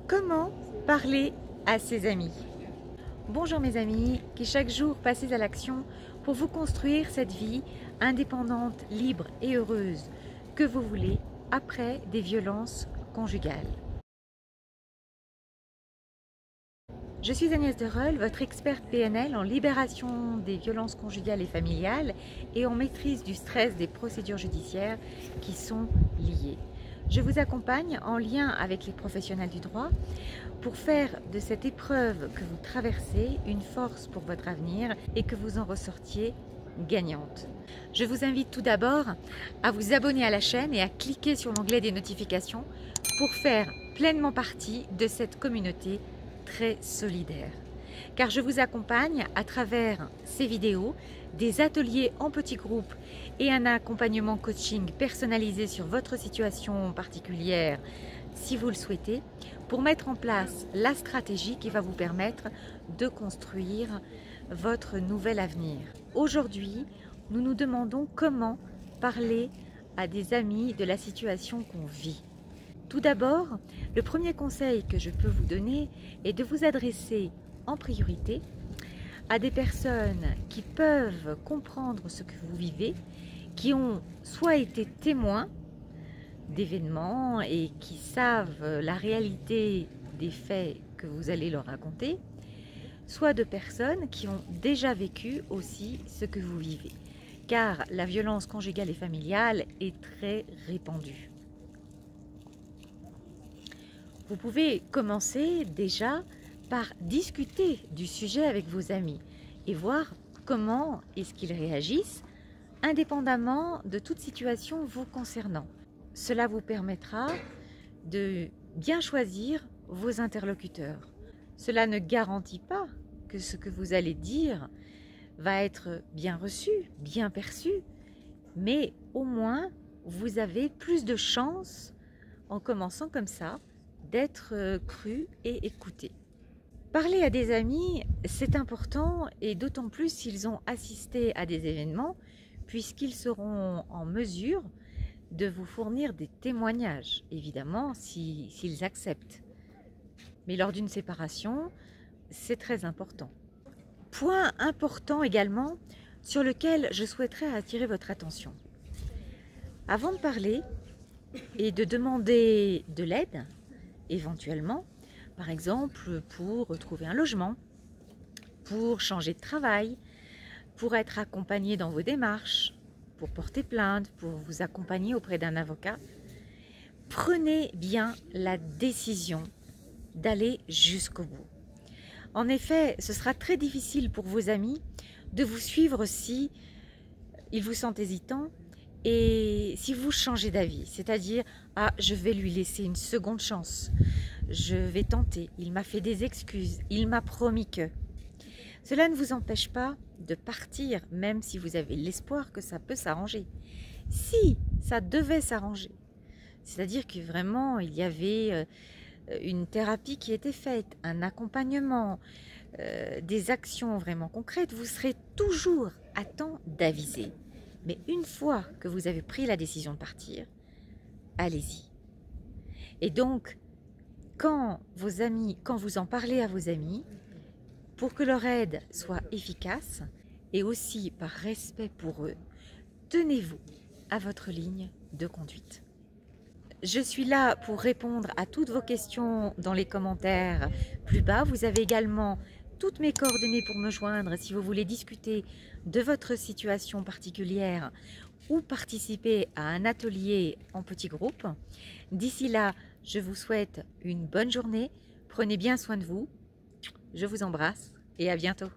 Comment parler à ses amis? Bonjour mes amis, qui chaque jour passez à l'action pour vous construire cette vie indépendante, libre et heureuse que vous voulez après des violences conjugales. Je suis Agnès Dereul, votre experte PNL en libération des violences conjugales et familiales et en maîtrise du stress des procédures judiciaires qui sont liées. Je vous accompagne en lien avec les professionnels du droit pour faire de cette épreuve que vous traversez une force pour votre avenir et que vous en ressortiez gagnante. Je vous invite tout d'abord à vous abonner à la chaîne et à cliquer sur l'onglet des notifications pour faire pleinement partie de cette communauté très solidaire. Car je vous accompagne à travers ces vidéos, des ateliers en petits groupes et un accompagnement coaching personnalisé sur votre situation particulière si vous le souhaitez, pour mettre en place la stratégie qui va vous permettre de construire votre nouvel avenir. Aujourd'hui, nous nous demandons comment parler à des amis de la situation qu'on vit. Tout d'abord, le premier conseil que je peux vous donner est de vous adresser en priorité à des personnes qui peuvent comprendre ce que vous vivez, qui ont soit été témoins d'événements et qui savent la réalité des faits que vous allez leur raconter, soit de personnes qui ont déjà vécu aussi ce que vous vivez. Car la violence conjugale et familiale est très répandue. Vous pouvez commencer déjà par discuter du sujet avec vos amis et voir comment est-ce qu'ils réagissent indépendamment de toute situation vous concernant. Cela vous permettra de bien choisir vos interlocuteurs. Cela ne garantit pas que ce que vous allez dire va être bien reçu, bien perçu, mais au moins vous avez plus de chances, en commençant comme ça, d'être cru et écouté. Parler à des amis, c'est important et d'autant plus s'ils ont assisté à des événements, puisqu'ils seront en mesure de vous fournir des témoignages, évidemment, s'ils acceptent. Mais lors d'une séparation, c'est très important. Point important également sur lequel je souhaiterais attirer votre attention. Avant de parler et de demander de l'aide, éventuellement, par exemple pour retrouver un logement, pour changer de travail, pour être accompagné dans vos démarches, pour porter plainte, pour vous accompagner auprès d'un avocat, prenez bien la décision d'aller jusqu'au bout. En effet, ce sera très difficile pour vos amis de vous suivre si ils vous sentent hésitant et si vous changez d'avis, c'est-à-dire « Ah, je vais lui laisser une seconde chance, je vais tenter, il m'a fait des excuses, il m'a promis que… » Cela ne vous empêche pas de partir, même si vous avez l'espoir que ça peut s'arranger. Si ça devait s'arranger, c'est-à-dire que vraiment il y avait une thérapie qui était faite, un accompagnement, des actions vraiment concrètes, vous serez toujours à temps d'aviser. Mais une fois que vous avez pris la décision de partir, allez-y. Et donc, quand vous en parlez à vos amis, pour que leur aide soit efficace et aussi par respect pour eux, tenez-vous à votre ligne de conduite. Je suis là pour répondre à toutes vos questions dans les commentaires plus bas. Vous avez également toutes mes coordonnées pour me joindre si vous voulez discuter de votre situation particulière ou participer à un atelier en petit groupe. D'ici là, je vous souhaite une bonne journée. Prenez bien soin de vous. Je vous embrasse et à bientôt.